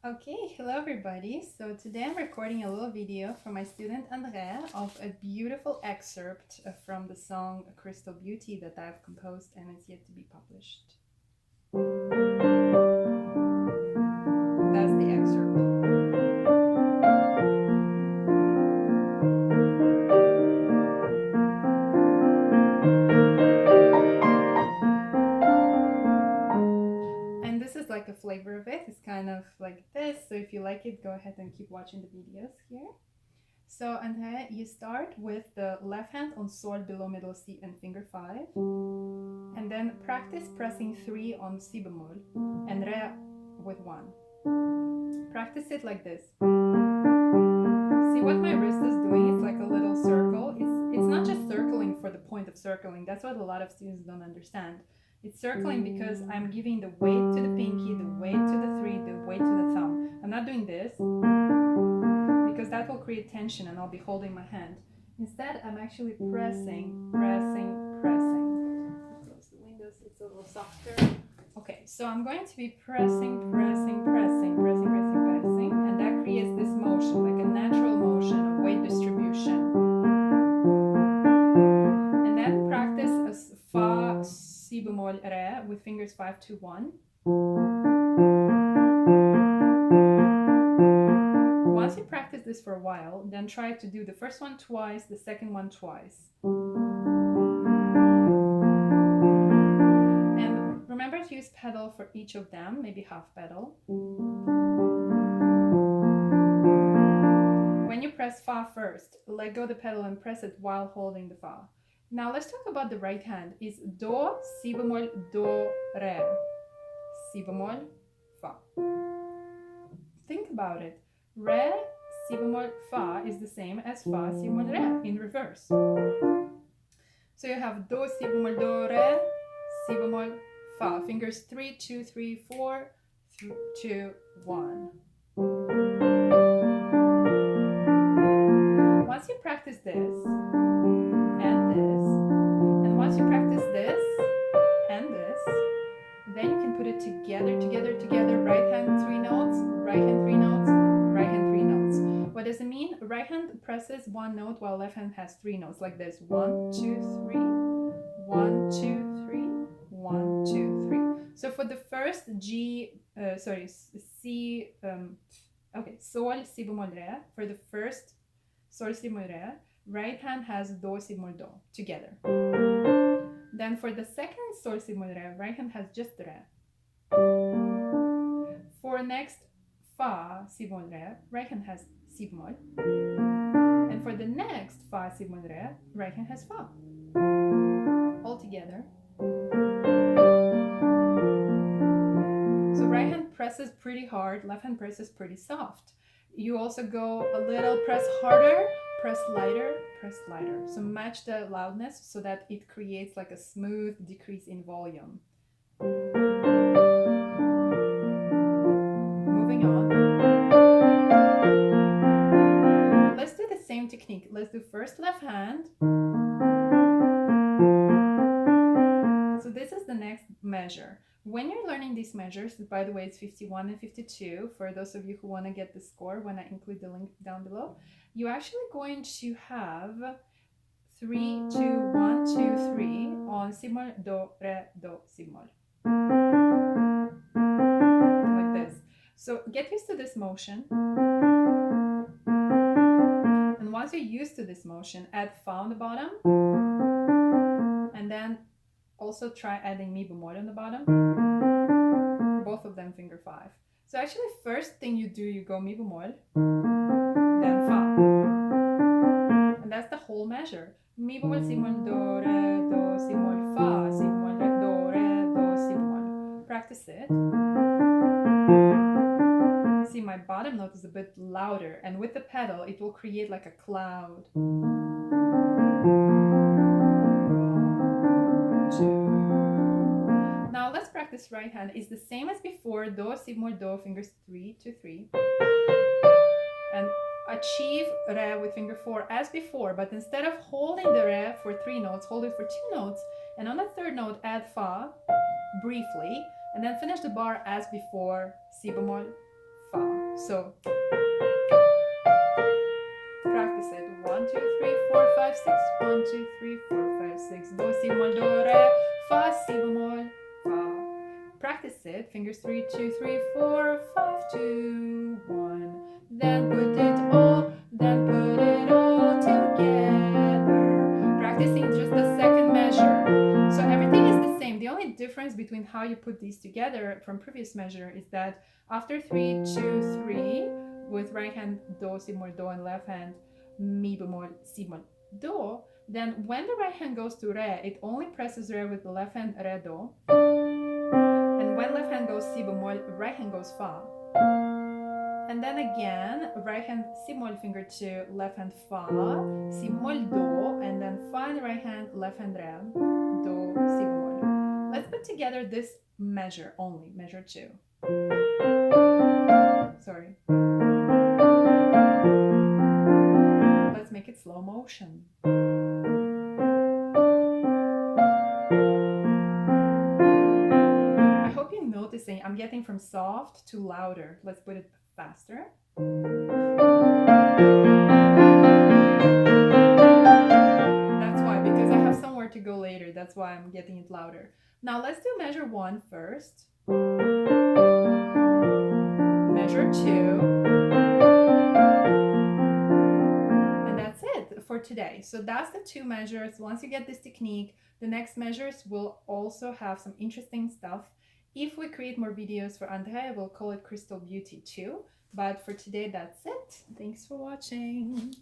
Okay, hello everybody. So today I'm recording a little video for my student Andrea of a beautiful excerpt from the song Crystal Beauty that I've composed and is yet to be published. That's the excerpt. And this is like a flavor of it. It's kind of like this. So if you like it, go ahead and keep watching the videos here. So Andrea, you start with the left hand on Sol below middle C and finger 5. And then practice pressing 3 on Si bemol and Re with 1. Practice it like this. See what my wrist is doing? It's like a little circle. It's not just circling for the point of circling. That's what a lot of students don't understand. It's circling because I'm giving the weight to the pinky, the weight to the 3, the weight to the thumb. I'm not doing this because that will create tension and I'll be holding my hand. Instead, I'm actually pressing. Close the windows, it's a little softer. Okay, so I'm going to be pressing, and that creates this motion, like a natural motion of weight distribution. And then practice a Fa, Si bemol, Re with fingers 5 to 1. Once you practice this for a while, then try to do the first one twice, the second one twice. And remember to use pedal for each of them, maybe half pedal. When you press Fa first, let go the pedal and press it while holding the Fa. Now let's talk about the right hand. It's Do, Si bemol, Do, Re. Si bemol, Fa. Think about it. Re, Si bemol, Fa is the same as Fa, Si bemol, Re in reverse. So you have Do, Si bemol, Do, Re, Si bemol, Fa. Fingers 3, 2, 3, 4, 2, 1. Once you practice this and this, and once you practice this and this, then you can put it together, right hand 3 notes, right hand 3 notes, right hand 3 notes. What does it mean? Right hand presses 1 note while left hand has 3 notes, like this. 1, 2, 3, 1, 2, 3, 1, 2, 3. So for the first Sol, Si bemol, Re. For the first Sol, Si bemol, Re, right hand has Do, Si bemol, Do together. Then for the second Sol, Si bemol, Re, right hand has just Re. For next Fa, Si bemol, Re, right hand has Si bemol. And for the next Fa, Si bemol, Re, right hand has Fa. All together. So right hand presses pretty hard, left hand presses pretty soft. You also go a little, press harder, press lighter, press lighter. So match the loudness so that it creates like a smooth decrease in volume. Moving on. Let's do the same technique. Let's do first left hand. So this is the next measure. When you're learning these measures, by the way, it's 51 and 52, for those of you who want to get the score when I include the link down below, you're actually going to have 3, 2, 1, 2, 3 on Si bemol, Do, Re, Do, Si bemol. Like this. So get used to this motion. And once you're used to this motion, add Fa on the bottom. And then also try adding Mi bemol on the bottom. Both of them finger 5. So actually first thing you do, you go Mi bemol, then Fa. And that's the whole measure. Mi bemol, Si bemol, Do, Re, Do, Si bemol, Fa, Si bemol, Re, Do, Re, Do, Si bemol. Practice it. See, my bottom note is a bit louder, and with the pedal, it will create like a cloud. 1, 2. Now let's practice right hand. It's the same as before. Do, Si bemol, Do, fingers 3 to 3. And achieve Re with finger 4 as before, but instead of holding the Re for 3 notes, hold it for 2 notes, and on the third note add Fa briefly, and then finish the bar as before, Si bemol, Fa. So practice it. 1, 2, 3, 4, 5, 6. 1, 2, 3, 4, 5, 6. Do, si bemol, do, re, fa, si bemol, fa. Practice it. Fingers 3, 2, 3, 4, 5, 2, 1. Then put it all together. Practicing just the second measure. So everything is the same. The only difference between how you put these together from previous measure is that after 3, 2, 3, with right hand do, si bemol, do, and left hand mi bemol, si bemol, do, then when the right hand goes to re, it only presses re with the left hand, re, do. And when left hand goes si bemol, right hand goes fa. And then again, right hand si bemol finger to left hand fa, si bemol do, and then fa in the right hand, left hand re, do, si bemol. Let's put together this measure only, measure 2. Sorry. Let's make it slow motion. I hope you're noticing I'm getting from soft to louder. Let's put it faster. That's why, because I have somewhere to go later. That's why I'm getting it louder. Now let's do measure 1 first. Measure 2. And that's it for today. So that's the 2 measures. Once you get this technique, the next measures will also have some interesting stuff. If we create more videos for Andrea, we'll call it Crystal Beauty too. But for today, that's it. Thanks for watching.